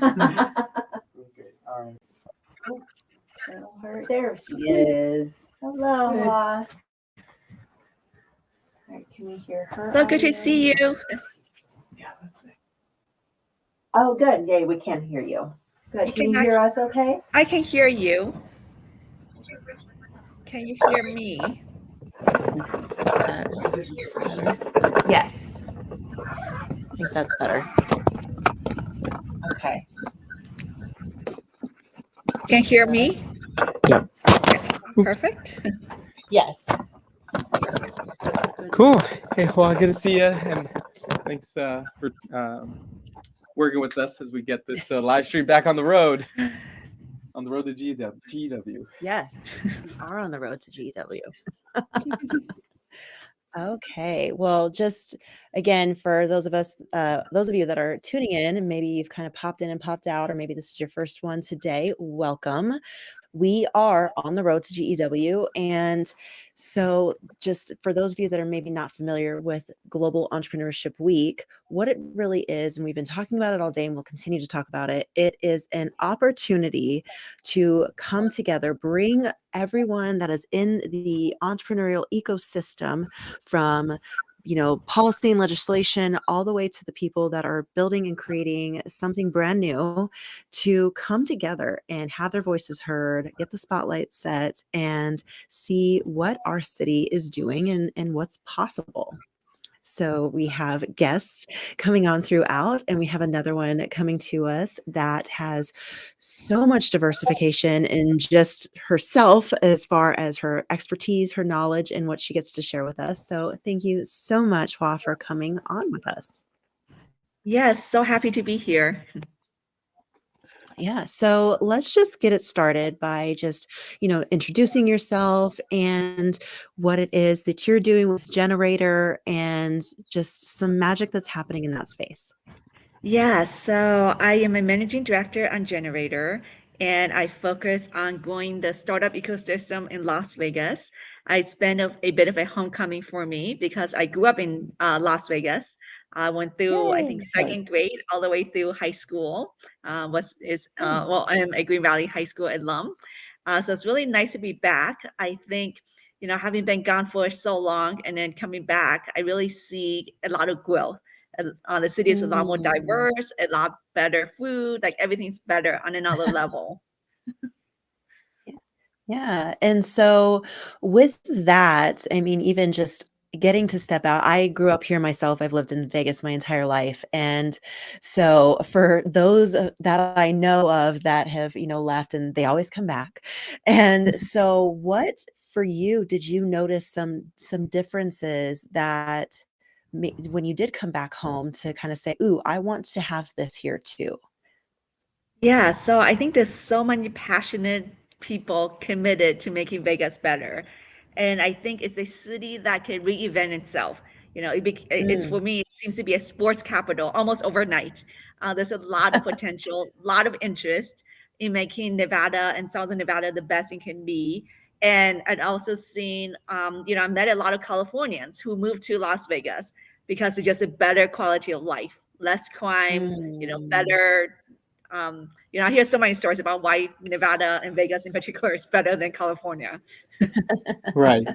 All right. There she is. Hello. All right, can we hear her? So good to see you. Yeah, that's it. Oh, good. Yay, we can hear you. Good. Can you hear us okay? I can hear you. Can you hear me? Yes. I think that's better. Okay. Can you hear me? Yeah. Perfect. Yes. Cool. Hey, well, good to see you, and thanks for working with us as we get this live stream back on the road. On the road to GW. Yes, we are on the road to GW. Okay, well, just again, for those of you that are tuning in, and maybe you've kind of popped in and popped out, or maybe this is your first one today, welcome. We are on the road to GEW. And so just for those of you that are maybe not familiar with Global Entrepreneurship Week, what it really is, and we've been talking about it all day and we'll continue to talk about it, it is an opportunity to come together, bring everyone that is in the entrepreneurial ecosystem, from policy and legislation, all the way to the people that are building and creating something brand new, to come together and have their voices heard, get the spotlight set, and see what our city is doing and what's possible. So we have guests coming on throughout, and we have another one coming to us that has so much diversification in just herself as far as her expertise, her knowledge, and what she gets to share with us. So thank you so much, Hua, for coming on with us. Yes, so happy to be here. Yeah, so let's just get it started by just, introducing yourself and what it is that you're doing with Gener8tor and just some magic that's happening in that space. Yeah, so I am a managing director on Gener8tor, and I focus on growing the startup ecosystem in Las Vegas. It's been a bit of a homecoming for me because I grew up in Las Vegas. I went through, I think, second grade all the way through high school. I am a Green Valley High School alum. So it's really nice to be back. I think, having been gone for so long and then coming back, I really see a lot of growth. The city is a lot more diverse, a lot better food, like everything's better on another level. Yeah. And so with that, I mean, even just getting to step out, I grew up here myself. I've lived in Vegas my entire life. And so for those that I know of that have, left, and they always come back. And so what for you, did you notice some differences that when you did come back home to kind of say, ooh, I want to have this here too? Yeah, so I think there's so many passionate people committed to making Vegas better. And I think it's a city that can reinvent itself. It's, for me, it seems to be a sports capital almost overnight. There's a lot of potential, a lot of interest in making Nevada and Southern Nevada the best it can be. And I'd also seen, I met a lot of Californians who moved to Las Vegas because it's just a better quality of life, less crime, better. I hear so many stories about why Nevada and Vegas in particular is better than California. Right.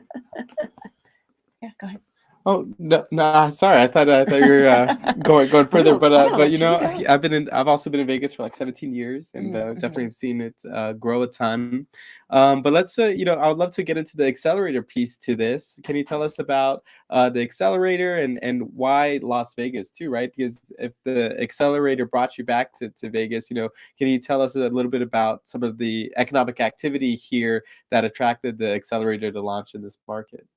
Yeah, go ahead. Oh no, sorry. I thought you were going further, but I've also been in Vegas for like 17 years, and definitely have seen it grow a ton. But let's I would love to get into the accelerator piece to this. Can you tell us about the accelerator and why Las Vegas too, right? Because if the accelerator brought you back to Vegas, can you tell us a little bit about some of the economic activity here that attracted the accelerator to launch in this market?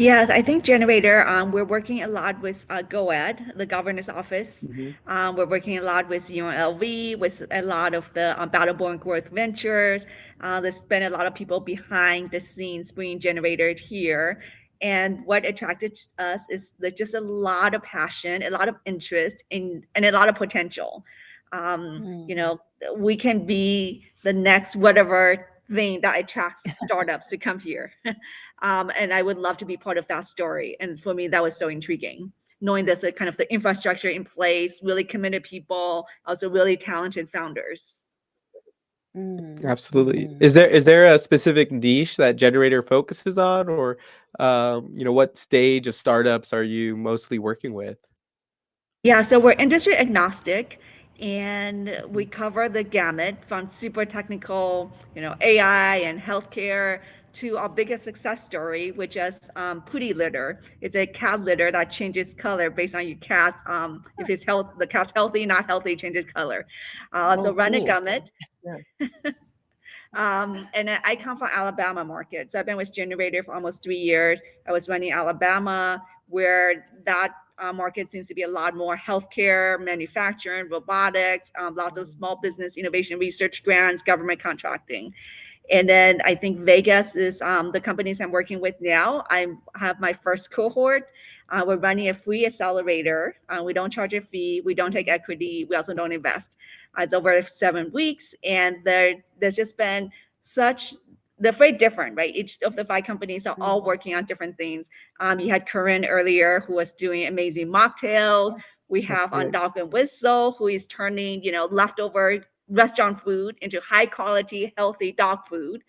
Yes, I think Gener8tor, we're working a lot with GOED, the governor's office. We're working a lot with UNLV, with a lot of the Battleborn Growth Ventures. There's been a lot of people behind the scenes bringing Gener8tor here. And what attracted us is just a lot of passion, a lot of interest, and a lot of potential. We can be the next whatever thing that attracts startups to come here. And I would love to be part of that story. And for me, that was so intriguing. knowing there's a kind of the infrastructure in place, really committed people, also really talented founders. Absolutely. Is there a specific niche that Generator focuses on, or what stage of startups are you mostly working with? Yeah, so we're industry agnostic, and we cover the gamut from super technical, AI and healthcare, to our biggest success story, which is Pootie litter. It's a cat litter that changes color based on your cat's if the cat's healthy, not healthy, changes color. So run a Cool. gamut. Yeah. And I come from Alabama market. So I've been with Generator for almost 3 years. I was running Alabama, where that market seems to be a lot more healthcare, manufacturing, robotics, lots of small business innovation research grants, government contracting. And then I think Vegas is the companies I'm working with now. I have my first cohort. We're running a free accelerator. We don't charge a fee. We don't take equity. We also don't invest. It's over 7 weeks. And there's just been they're very different, right? Each of the 5 companies are all working on different things. You had Corinne earlier, who was doing amazing mocktails. We have on Dog and Whistle, who is turning, leftover restaurant food into high quality, healthy dog food.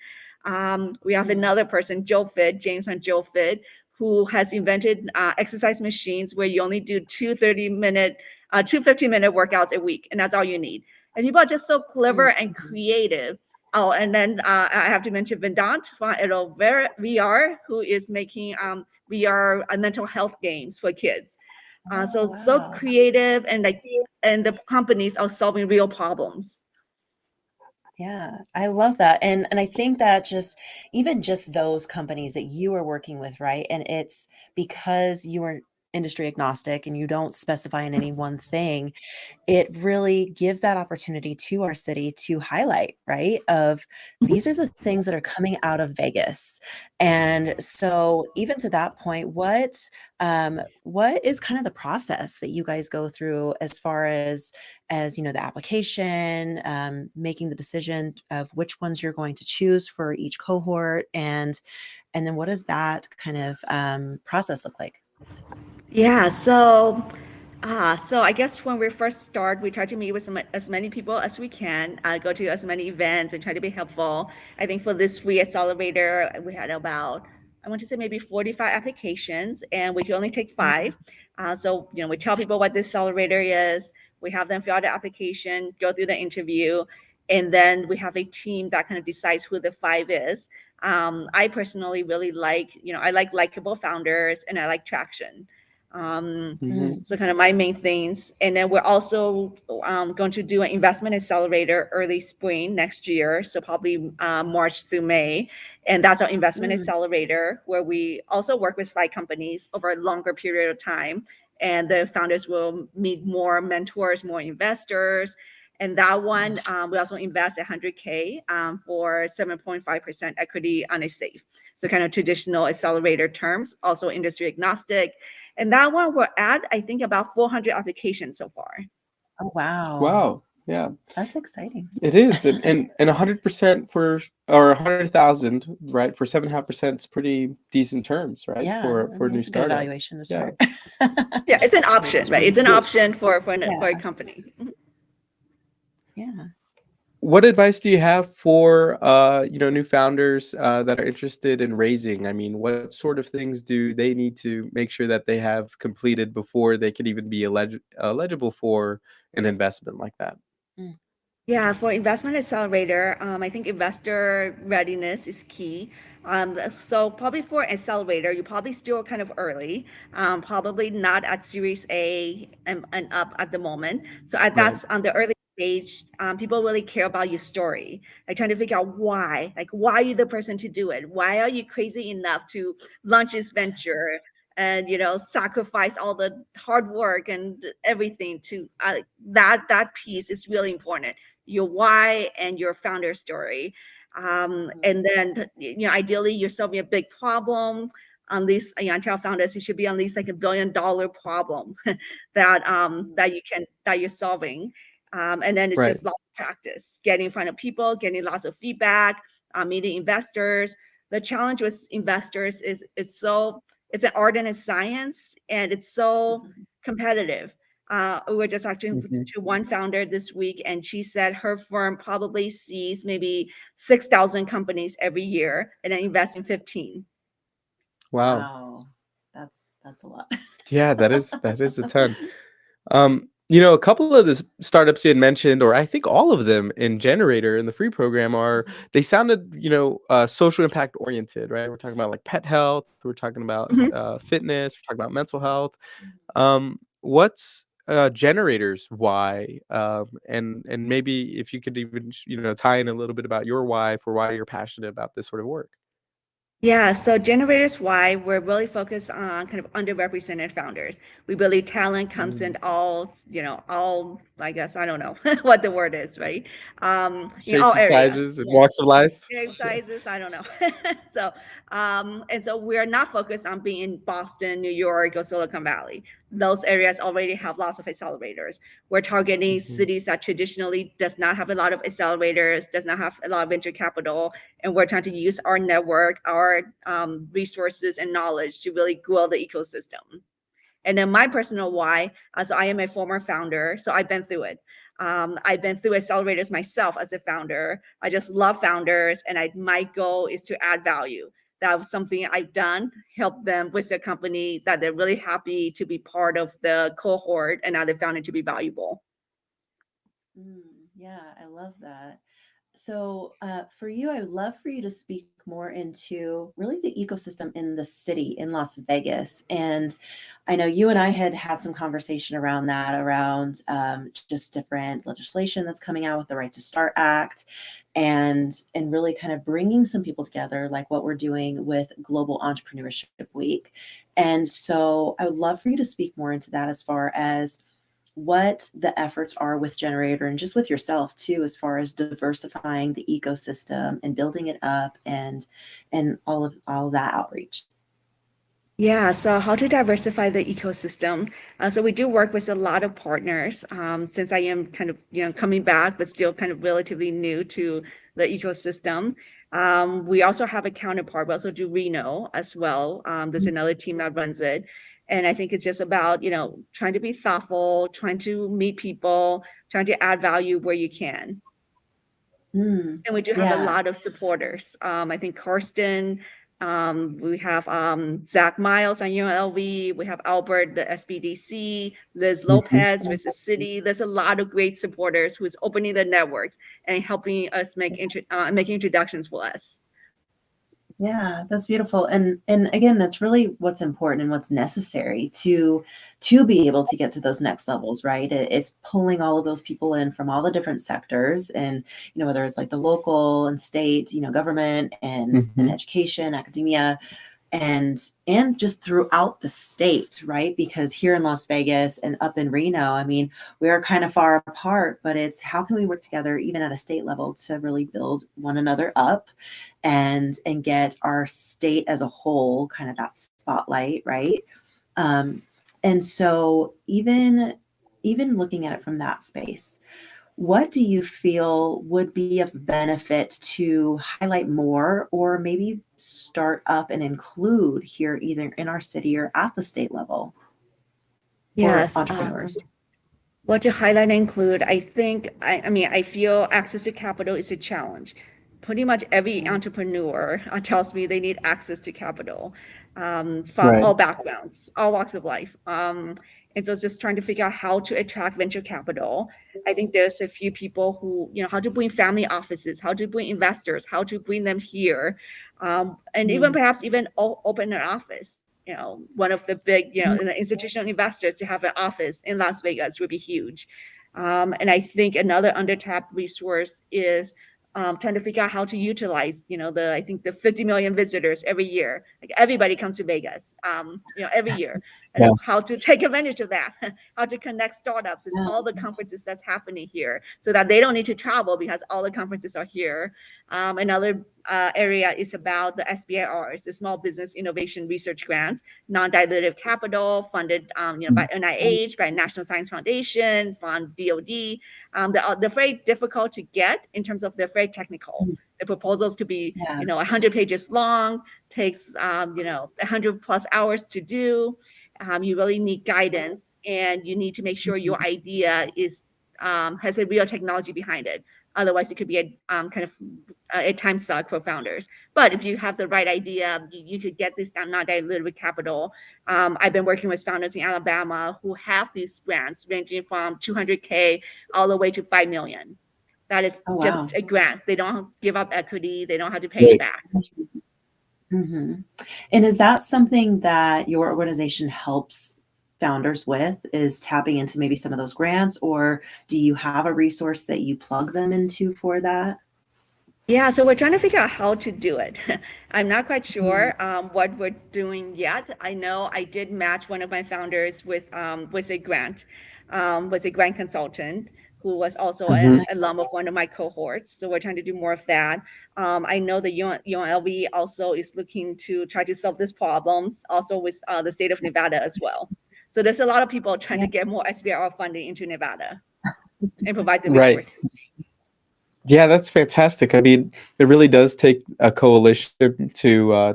We have another person, James on Joe Fit, who has invented exercise machines where you only do two 15-minute workouts a week, and that's all you need. And people are just so clever and creative. Oh, and then I have to mention Vedant from VR, who is making VR mental health games for kids. So creative, and the companies are solving real problems. Yeah, I love that. And I think that even just those companies that you are working with, right? And it's because you are industry agnostic and you don't specify in any one thing, it really gives that opportunity to our city to highlight, right? Of these are the things that are coming out of Vegas. And so even to that point, what is kind of the process that you guys go through as far as the application, making the decision of which ones you're going to choose for each cohort, and then what does that kind of process look like? Yeah, so I guess when we first start, we try to meet with as many people as we can, go to as many events and try to be helpful. I think for this free accelerator, we had about, I want to say maybe 45 applications, and we can only take 5. So, we tell people what this accelerator is. We have them fill out the application, go through the interview, and then we have a team that kind of decides who the 5 is. I personally really I like likable founders, and I like traction. So kind of my main things. And then we're also going to do an investment accelerator early spring next year, so probably March through May. And that's our investment accelerator, where we also work with 5 companies over a longer period of time. And the founders will meet more mentors, more investors. And that one, we also invest $100K for 7.5% equity on a safe. So kind of traditional accelerator terms, also industry agnostic. And that one we're at, I think, about 400 applications so far. Oh, wow. Wow. Yeah. That's exciting. It is. And 100% or 100,000, right? For 7.5% is pretty decent terms, right? Yeah. For a new It's a good startup. evaluation to start. Yeah, it's an option, right? It's an option for a company. Yeah. What advice do you have for new founders that are interested in raising? I mean, what sort of things do they need to make sure that they have completed before they could even be eligible for an investment like that? Yeah, for investment accelerator, I think investor readiness is key. So probably for accelerator, you're probably still kind of early, probably not at Series A and up at the moment. So that's on the early stage. People really care about your story, like trying to figure out why, why are you the person to do it? Why are you crazy enough to launch this venture? And sacrifice all the hard work and everything to that piece is really important. Your why and your founder story, and then ideally you're solving a big problem. On least I tell founders it should be on least like $1 billion problem that you're solving, and then it's just lots of practice, getting in front of people, getting lots of feedback, meeting investors. The challenge with investors is it's so it's an art and a science, and it's so competitive. We were just talking to one founder this week, and she said her firm probably sees maybe 6,000 companies every year and then invests in 15. Wow. That's a lot. Yeah, that is a ton. A couple of the startups you had mentioned, or I think all of them in Generator in the free program they sounded, social impact oriented, right? We're talking about like pet health, we're talking about fitness, we're talking about mental health. What's Generator's why? And maybe if you could even, tie in a little bit about your why for why you're passionate about this sort of work. Yeah, so Generators Y, we're really focused on kind of underrepresented founders. We believe talent comes in all, I guess, I don't know what the word is, right? In all Shapes and areas. sizes and walks of life. Big sizes, I don't know. So, and so we're not focused on being in Boston, New York, or Silicon Valley. Those areas already have lots of accelerators. We're targeting cities that traditionally does not have a lot of accelerators, does not have a lot of venture capital, and we're trying to use our network, our resources and knowledge to really grow the ecosystem. And then my personal why, so I am a former founder, so I've been through it. I've been through accelerators myself as a founder. I just love founders, and my goal is to add value. That was something I've done, help them with their company that they're really happy to be part of the cohort, and now they found it to be valuable. Yeah, I love that. So for you, I would love for you to speak more into really the ecosystem in the city in Las Vegas. And I know you and I had some conversation around that, around just different legislation that's coming out with the Right to Start Act, and really kind of bringing some people together, like what we're doing with Global Entrepreneurship Week. And so I would love for you to speak more into that, as far as what the efforts are with Generator, and just with yourself too, as far as diversifying the ecosystem and building it up, and all of that outreach. Yeah, so how to diversify the ecosystem. So we do work with a lot of partners. Since I am kind of coming back, but still kind of relatively new to the ecosystem. We also have a counterpart. We also do Reno as well. There's another team that runs it. And I think it's just about, trying to be thoughtful, trying to meet people, trying to add value where you can. And we do have a lot of supporters. I think Karsten, we have Zach Miles on UNLV, we have Albert, the SBDC, Liz Lopez with the city. There's a lot of great supporters who's opening the networks and helping us making introductions for us. Yeah, that's beautiful. And again, that's really what's important and what's necessary to be able to get to those next levels, right? It's pulling all of those people in from all the different sectors, and whether it's like the local and state, government and education, academia, and just throughout the state, right? Because here in Las Vegas and up in Reno, I mean, we are kind of far apart, but it's how can we work together even at a state level to really build one another up, and get our state as a whole kind of that spotlight, right? And so even looking at it from that space, what do you feel would be of benefit to highlight more, or maybe start up and include here, either in our city or at the state level, for entrepreneurs? What to highlight and include, I think, I feel access to capital is a challenge. Pretty much every entrepreneur tells me they need access to capital, from all backgrounds, all walks of life. And so it's just trying to figure out how to attract venture capital. I think there's a few people who, how to bring family offices, how to bring investors, how to bring them here, and even perhaps even open an office. One of the big, institutional investors to have an office in Las Vegas would be huge. And I think another undertapped resource is trying to figure out how to utilize, I think the 50 million visitors every year. Like everybody comes to Vegas, every year. And how to take advantage of that, how to connect startups is all the conferences that's happening here, so that they don't need to travel because all the conferences are here. Another area is about the SBIRs, the Small Business Innovation Research Grants, non-dilutive capital funded by NIH, by National Science Foundation, from DoD. They're very difficult to get in terms of they're very technical. The proposals could be 100 pages long, takes 100 plus hours to do. You really need guidance, and you need to make sure your idea is has a real technology behind it. Otherwise, it could be a kind of a time suck for founders. But if you have the right idea, you could get this done, not dilutive capital. I've been working with founders in Alabama who have these grants ranging from 200K all the way to 5 million. That is just a grant. They don't give up equity. They don't have to pay it back. And is that something that your organization helps founders with, is tapping into maybe some of those grants, or do you have a resource that you plug them into for that? Yeah, so we're trying to figure out how to do it. I'm not quite sure what we're doing yet. I know I did match one of my founders with a grant consultant who was also an alum of one of my cohorts. So we're trying to do more of that. I know the UNLV also is looking to try to solve these problems, also with the state of Nevada as well. So there's a lot of people trying to get more SBIR funding into Nevada and provide the resources. Yeah, that's fantastic. I mean, it really does take a coalition to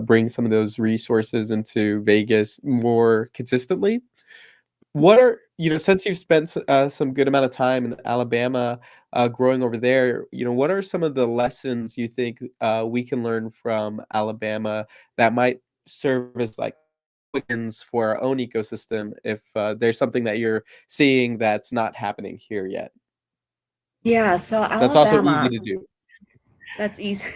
bring some of those resources into Vegas more consistently. What are, since you've spent some good amount of time in Alabama, growing over there, what are some of the lessons you think we can learn from Alabama that might serve as like quickens for our own ecosystem if there's something that you're seeing that's not happening here yet? Yeah, so That's also Alabama, easy to do. that's easy.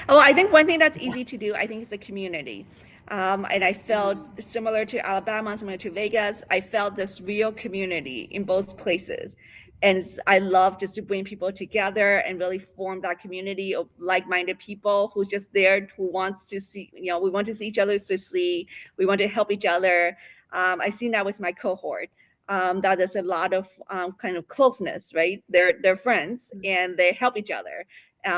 Well, I think one thing that's easy to do, I think, is the community. And I felt similar to Alabama, similar to Vegas, I felt this real community in both places. And I love just to bring people together and really form that community of like-minded people who's just there, who wants to see, we want to see each other succeed. We want to help each other. I've seen that with my cohort. That there's a lot of kind of closeness, right? They're friends and they help each other.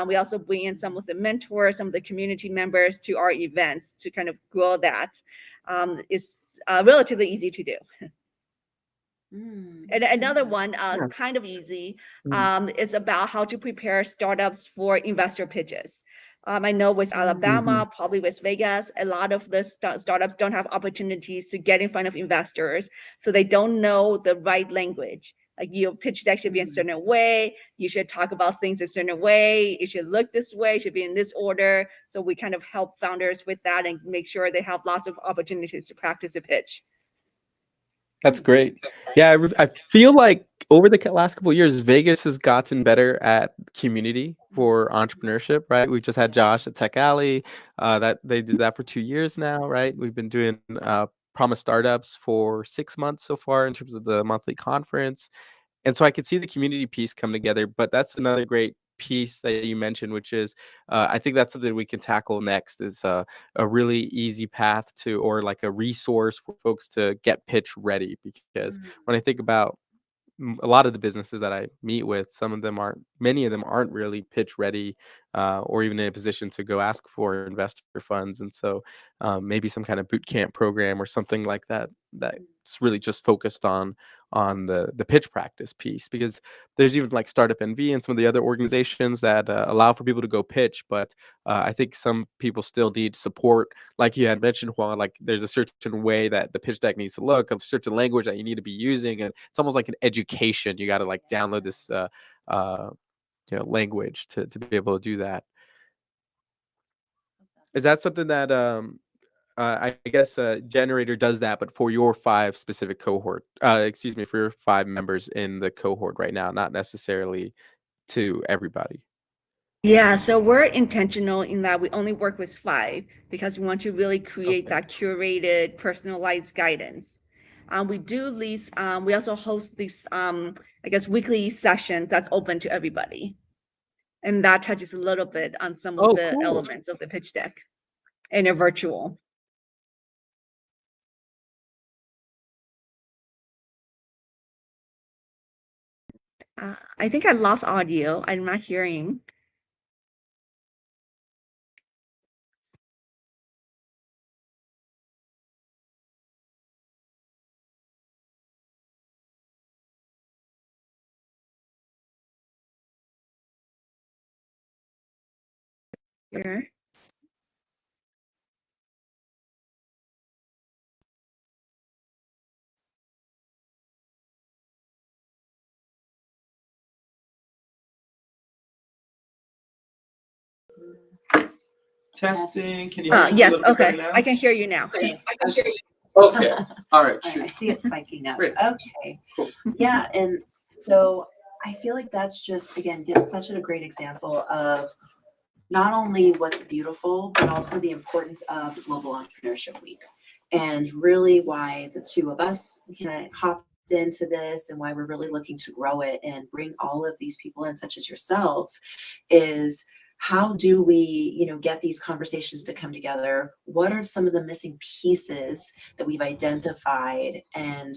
We also bring in some of the mentors, some of the community members to our events to kind of grow that. It's relatively easy to do. And another one, kind of easy, is about how to prepare startups for investor pitches. I know with Alabama, probably with Vegas, a lot of the startups don't have opportunities to get in front of investors, so they don't know the right language. Like your pitch deck should be in a certain way. You should talk about things a certain way. It should look this way. It should be in this order. So we kind of help founders with that and make sure they have lots of opportunities to practice a pitch. That's great. Yeah, I feel like over the last couple of years, Vegas has gotten better at community for entrepreneurship, right? We just had Josh at Tech Alley. That they did that for 2 years now, right? We've been doing Promise Startups for 6 months so far in terms of the monthly conference. And so I could see the community piece come together, but that's another great piece that you mentioned, which is I think that's something we can tackle next is a really easy path to, or like a resource for folks to get pitch ready. Because when I think about a lot of the businesses that I meet with, many of them aren't really pitch ready or even in a position to go ask for investor funds. And so maybe some kind of boot camp program or something like that that's really just focused on the pitch practice piece, because there's even like Startup NV and some of the other organizations that allow for people to go pitch, but I think some people still need support, like you had mentioned, Juan. Like there's a certain way that the pitch deck needs to look, a certain language that you need to be using, and it's almost like an education. You got to like download this language to be able to do that. Is that something that I guess Generator does that, but for your 5 specific cohort, excuse me, for your 5 members in the cohort right now, not necessarily to everybody? Yeah, so we're intentional in that we only work with 5 because we want to really create that curated, personalized guidance. We do these, we also host these, I guess, weekly sessions that's open to everybody. And that touches a little bit on some of the elements of the pitch deck, and they're virtual. I think I lost audio. I'm not hearing. Here. Testing. Can you hear us a Yes, little bit better okay. now? I can hear you now. Okay, I can hear you. Okay. All right. I Shoot. see it spiking up. Great. Okay. Cool. Yeah, and so I feel like that's just, again, gives such a great example of not only what's beautiful, but also the importance of Global Entrepreneurship Week. And really why the two of us kind of hopped into this and why we're really looking to grow it and bring all of these people in, such as yourself, is how do we, get these conversations to come together? What are some of the missing pieces that we've identified, and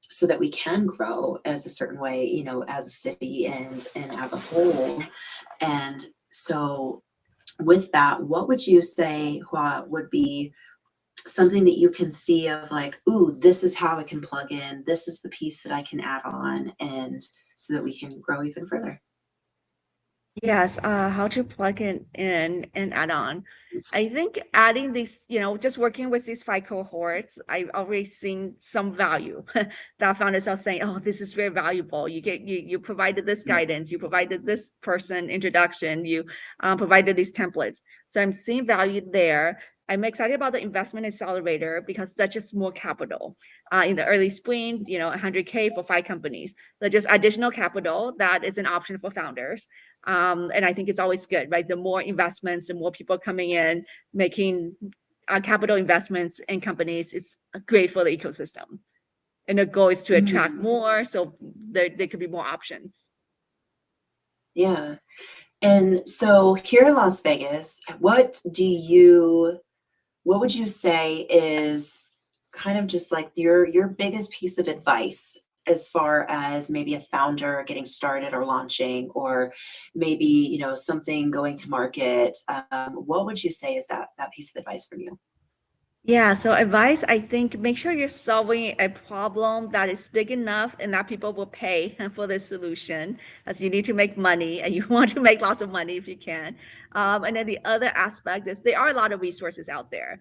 so that we can grow as a certain way, as a city and as a whole. And so with that, what would you say, Hua, would be something that you can see of like, ooh, this is how it can plug in, this is the piece that I can add on, and so that we can grow even further? Yes, how to plug it in and add on. I think adding these, just working with these 5 cohorts, I've already seen some value that founders are saying, oh, this is very valuable. You provided this guidance, you provided this person introduction, you provided these templates. So I'm seeing value there. I'm excited about the investment accelerator because that's just more capital. In the early spring, 100K for 5 companies. That's just additional capital that is an option for founders. And I think it's always good, right? The more investments, the more people coming in, making capital investments in companies, it's great for the ecosystem. And the goal is to attract more, so there could be more options. Yeah. And so here in Las Vegas, what would you say is kind of just like your biggest piece of advice as far as maybe a founder getting started or launching, or maybe, something going to market? What would you say is that piece of advice from you? Yeah, so advice, I think make sure you're solving a problem that is big enough and that people will pay for the solution, as you need to make money and you want to make lots of money if you can. And then the other aspect is there are a lot of resources out there.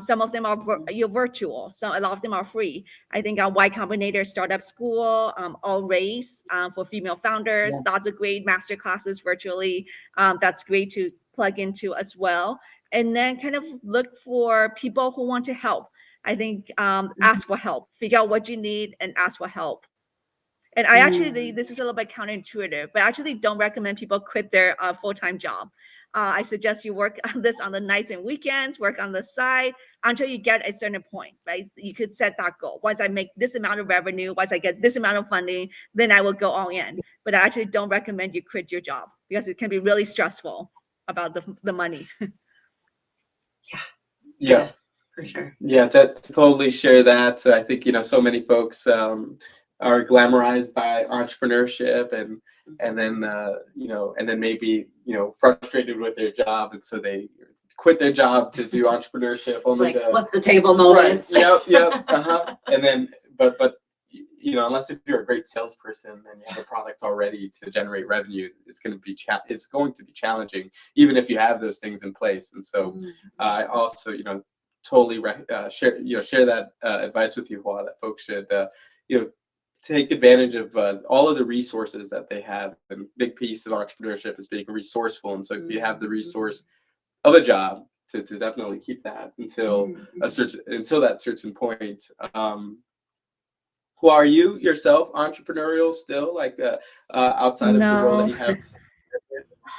Some of them are virtual, so a lot of them are free. I think Y Combinator Startup School, All Race for female founders, lots of great master classes virtually. That's great to plug into as well. And then kind of look for people who want to help. I think ask for help, figure out what you need and ask for help. And I actually, this is a little bit counterintuitive, but I actually don't recommend people quit their full-time job. I suggest you work on this on the nights and weekends, work on the side until you get a certain point, right? You could set that goal. Once I make this amount of revenue, once I get this amount of funding, then I will go all in. But I actually don't recommend you quit your job because it can be really stressful about the money. Yeah. For sure. Yeah, to totally share that. I think, so many folks are glamorized by entrepreneurship and then and then maybe, frustrated with their job, and so they quit their job to do entrepreneurship, only It's like to flip the table moments. Right. Yep. And then but unless if you're a great salesperson and you have a product already to generate revenue, it's going to be challenging, even if you have those things in place. And so I also, totally share that advice with you, Hua, that folks should take advantage of all of the resources that they have. And a big piece of entrepreneurship is being resourceful. And so if you have the resource of a job, to definitely keep that until that certain point. Who are you yourself entrepreneurial still, like outside of the role that you have?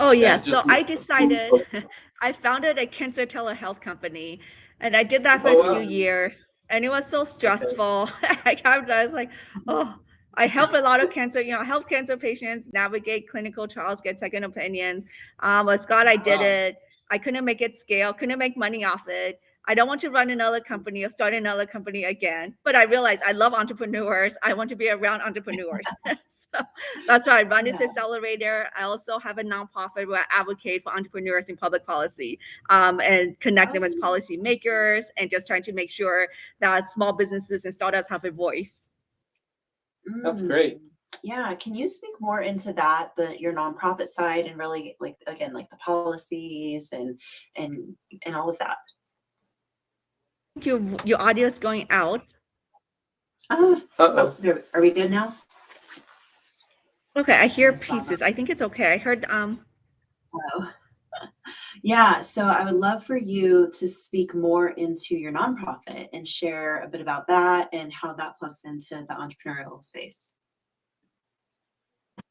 Oh, yes. just So I decided, I founded a cancer telehealth company, and I did that for Oh, a few wow. years, and it was so stressful. I was like, oh, I help a lot of cancer, I help cancer patients navigate clinical trials, get second opinions. As God, I did Wow. it. I couldn't make it scale, couldn't make money off it. I don't want to run another company or start another company again. But I realized I love entrepreneurs. I want to be around entrepreneurs. So that's why I run this accelerator. I also have a nonprofit where I advocate for entrepreneurs in public policy and connect them as policy makers, and just trying to make sure that small businesses and startups have a voice. That's great. Yeah, can you speak more into that, your nonprofit side, and really like again like the policies and and all of that? Your audio is going out. Uh-oh. Are we good now? Okay, I hear I saw pieces. that. I think it's okay. I heard Oh. Yeah, so I would love for you to speak more into your nonprofit and share a bit about that and how that plugs into the entrepreneurial space.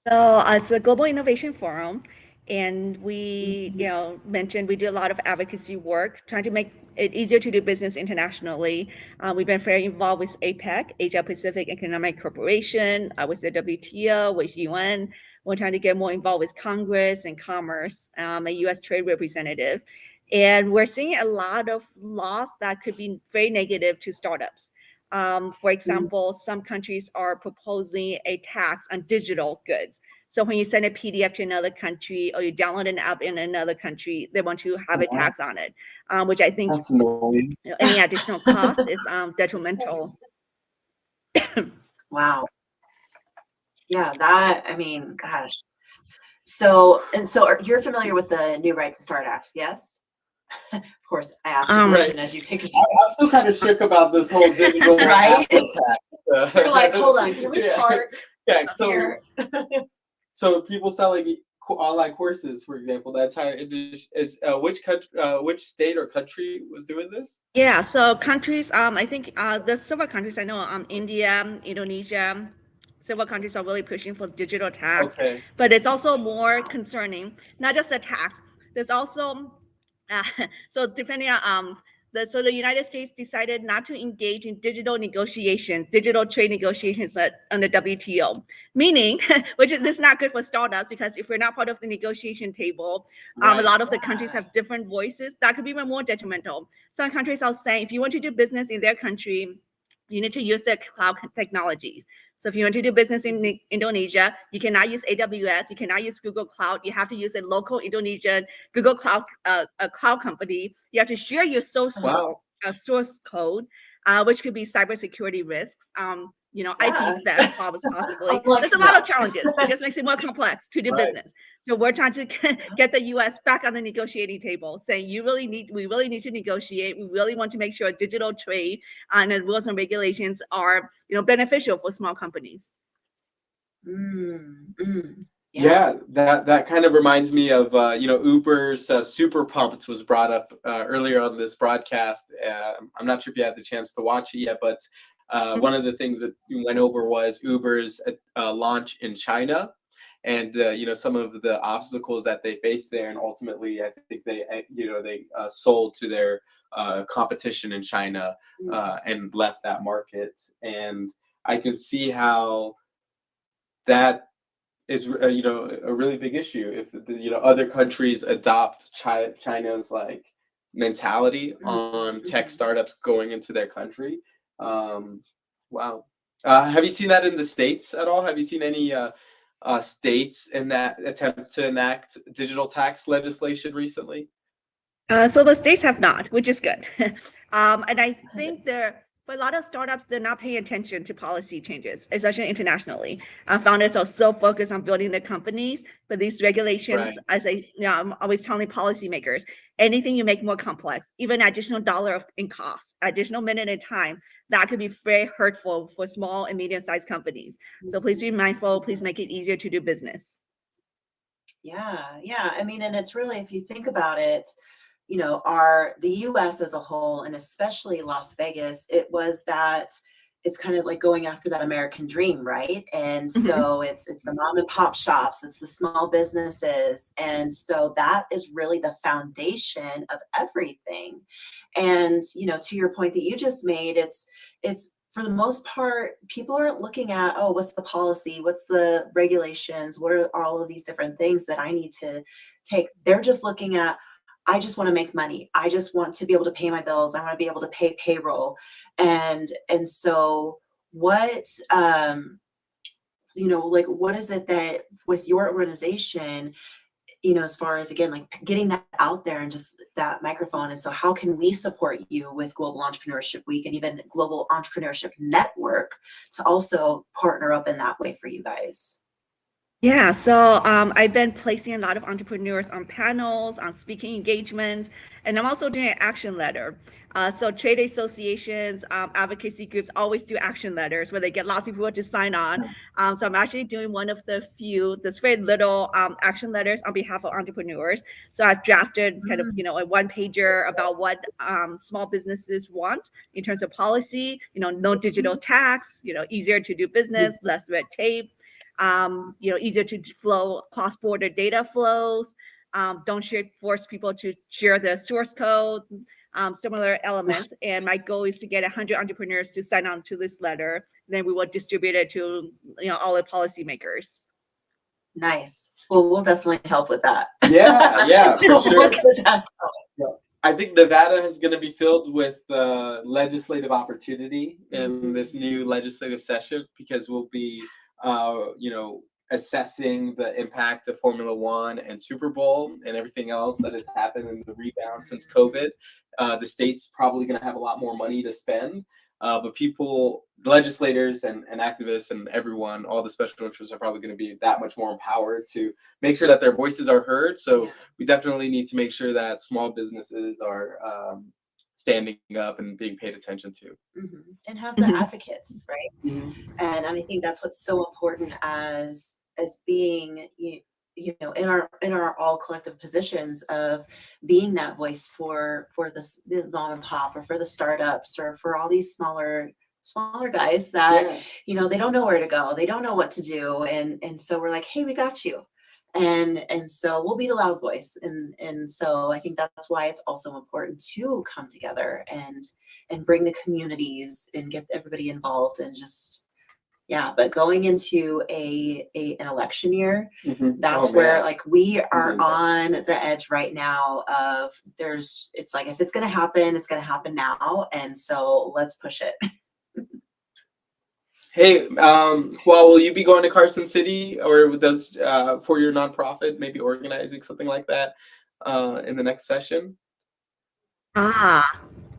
So it's a Global Innovation Forum, and we, Mhm. mentioned we do a lot of advocacy work, trying to make it easier to do business internationally. We've been very involved with APEC, Asia Pacific Economic Corporation, with the WTO, with UN. We're trying to get more involved with Congress and Commerce, a U.S. Trade Representative. And we're seeing a lot of laws that could be very negative to startups. For example, some countries are proposing a tax on digital goods. So when you send a PDF to another country or you download an app in another country, they want to have a Wow, tax on it, which I think that's annoying. any additional cost is detrimental. Wow. Yeah, that, I mean, gosh. So, you're familiar with the new Right to Start Act, yes? Of course, I asked a Um, question Right. as you take your I'm still kind of shook about this whole digital Right? asset tax. You're like, hold on, can we Yeah. park Yeah. So here? so people selling online courses, for example, that's how it is. Which country, which state or country was doing this? Yeah, so countries, I think there's several countries I know, India, Indonesia, several countries are really pushing for digital tax, Okay. but it's also more concerning, not just the tax, there's also, uh, so depending on, so the United States decided not to engage in digital negotiations, digital trade negotiations on the WTO, meaning, which is this is not good for startups because if we're not part of the negotiation table, a Right. lot of the countries have different voices that could be even more detrimental. Some countries are saying if you want to do business in their country, you need to use their cloud technologies. So if you want to do business in Indonesia, you cannot use AWS, you cannot use Google Cloud. You have to use a local Indonesian Google Cloud, a cloud company. You have to share your source Wow. code, which could be cybersecurity risks. Yeah. IP theft possibly. I'm like, There's a lot of challenges. It just makes it more complex to do Right. business. So we're trying to get the U.S. back on the negotiating table, saying we really need to negotiate. We really want to make sure digital trade and the rules and regulations are, beneficial for small companies. Yeah, that kind of reminds me of Uber's Super Pumped was brought up earlier on this broadcast. I'm not sure if you had the chance to watch it yet, but one of the things that you went over was Uber's launch in China, and some of the obstacles that they faced there, and ultimately I think they sold to their competition in China and left that market, and I can see how that is a really big issue if other countries adopt China's like mentality on tech startups going into their country. Wow. Have you seen that in the States at all? Have you seen any states in that attempt to enact digital tax legislation recently? So the states have not, which is good. And I think for a lot of startups, they're not paying attention to policy changes, especially internationally. Founders are so focused on building their companies, but these regulations, Right. I'm always telling policymakers, anything you make more complex, even additional dollar in cost, additional minute in time, that could be very hurtful for small and medium-sized companies. So please be mindful. Please make it easier to do business. Yeah. I mean, and it's really, if you think about it, the US as a whole, and especially Las Vegas, it's kind of like going after that American dream, right? And Mhm. so it's the mom and pop shops, it's the small businesses. And so that is really the foundation of everything. And, to your point that you just made, it's for the most part, people aren't looking at, oh, what's the policy? What's the regulations? What are all of these different things that I need to take? They're just looking at, I just want to make money. I just want to be able to pay my bills. I want to be able to pay payroll. And so what, like, what is it that with your organization, as far as, again, like getting that out there and just that microphone. And so how can we support you with Global Entrepreneurship Week and even Global Entrepreneurship Network to also partner up in that way for you guys? Yeah, so I've been placing a lot of entrepreneurs on panels, on speaking engagements, and I'm also doing an action letter. So trade associations, advocacy groups always do action letters where they get lots of people to sign on. So I'm actually doing one of the few, there's very little action letters on behalf of entrepreneurs. So I've drafted kind of, a one pager about what small businesses want in terms of policy, no digital tax, easier to do business, less red tape. Easier to flow cross-border data flows. Don't force people to share the source code, similar elements. And my goal is to get 100 entrepreneurs to sign on to this letter. Then we will distribute it to all the policymakers. Nice. Well, we'll definitely help with that. Yeah, for sure. I think Nevada is going to be filled with legislative opportunity in this new legislative session, because we'll be assessing the impact of Formula One and Super Bowl and everything else that has happened in the rebound since COVID. The state's probably going to have a lot more money to spend, but people, legislators and activists and everyone, all the special interests are probably going to be that much more empowered to make sure that their voices are heard. So we definitely need to make sure that small businesses are standing up and being paid attention to, and have the advocates, right? And I think that's what's so important as being in our all collective positions of being that voice for the mom and pop, or for the startups, or for all these smaller guys that they don't know where to go, they don't know what to do, and so we're like, hey, we got you. And so we'll be the loud voice. And so I think that's why it's also important to come together and bring the communities and get everybody involved, and just, but going into an election year, that's where like we are on the edge right now of it's like, if it's going to happen, it's going to happen now. And so let's push it. Hey, will you be going to Carson City, or does for your nonprofit, maybe organizing something like that in the next session?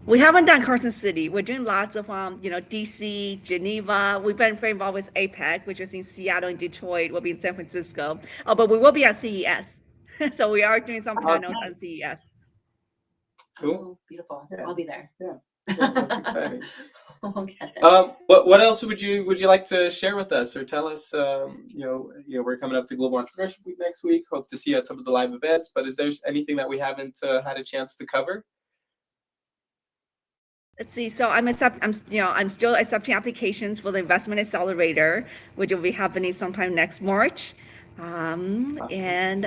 We haven't done Carson City. We're doing lots of DC, Geneva. We've been very involved with APEC, which is in Seattle and Detroit. We'll be in San Francisco. But we will be at CES. So we are doing some panels at CES. Cool. Beautiful. I'll be there. That's exciting. Okay. What else would you like to share with us, or tell us? We're coming up to Global Entrepreneurship Week next week. Hope to see you at some of the live events. But is there anything that we haven't had a chance to cover? Let's see. So I'm still accepting applications for the investment accelerator, which will be happening sometime next March. Awesome. And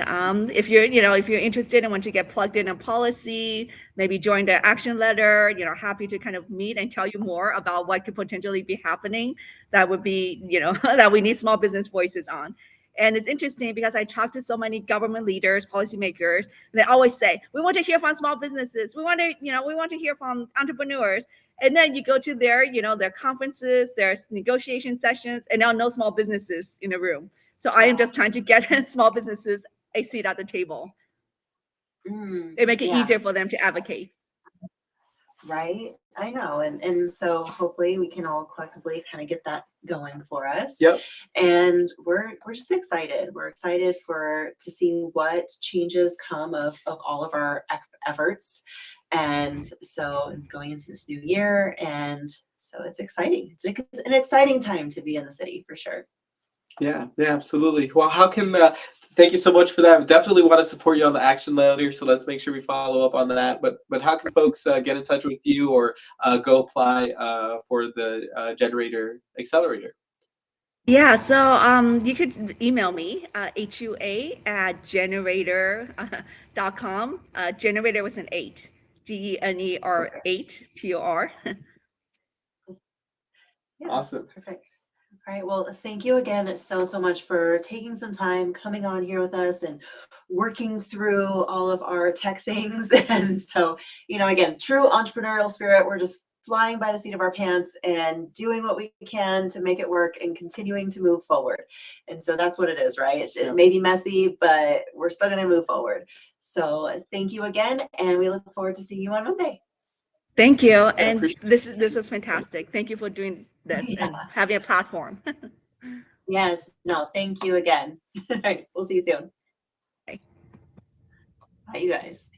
if you're interested and want to get plugged in on policy, maybe join the action letter, happy to kind of meet and tell you more about what could potentially be happening. That would be, that we need small business voices on. And it's interesting because I talk to so many government leaders, policymakers, and they always say, we want to hear from small businesses. We want to hear from entrepreneurs. And then you go to their conferences, their negotiation sessions, and now no small businesses in the room. So I am just trying to get small businesses a seat at the table. They make it easier for them to advocate. Right. I know. And so hopefully we can all collectively kind of get that going for us. Yep. And we're just excited. We're excited to see what changes come of all of our efforts. And so going into this new year. And so it's exciting. It's an exciting time to be in the city, for sure. Yeah, absolutely. Well, how can thank you so much for that. We definitely want to support you on the action letter, so let's make sure we follow up on that. But how can folks get in touch with you, or go apply for the Generator Accelerator? Yeah, so you could email me, hua@gener8tor's.com. Generator was an 8, GENER 8 TOR. Awesome. Perfect. All right. Well, thank you again so much for taking some time, coming on here with us and working through all of our tech things. And so, again, true entrepreneurial spirit. We're just flying by the seat of our pants and doing what we can to make it work and continuing to move forward. And so that's what it is, right? It may be messy, but we're still going to move forward. So thank you again, and we look forward to seeing you on Monday. Thank you. And this was fantastic. Thank you for doing this and having a platform. Yes. No, thank you again. All right. We'll see you soon. Bye. Bye, you guys.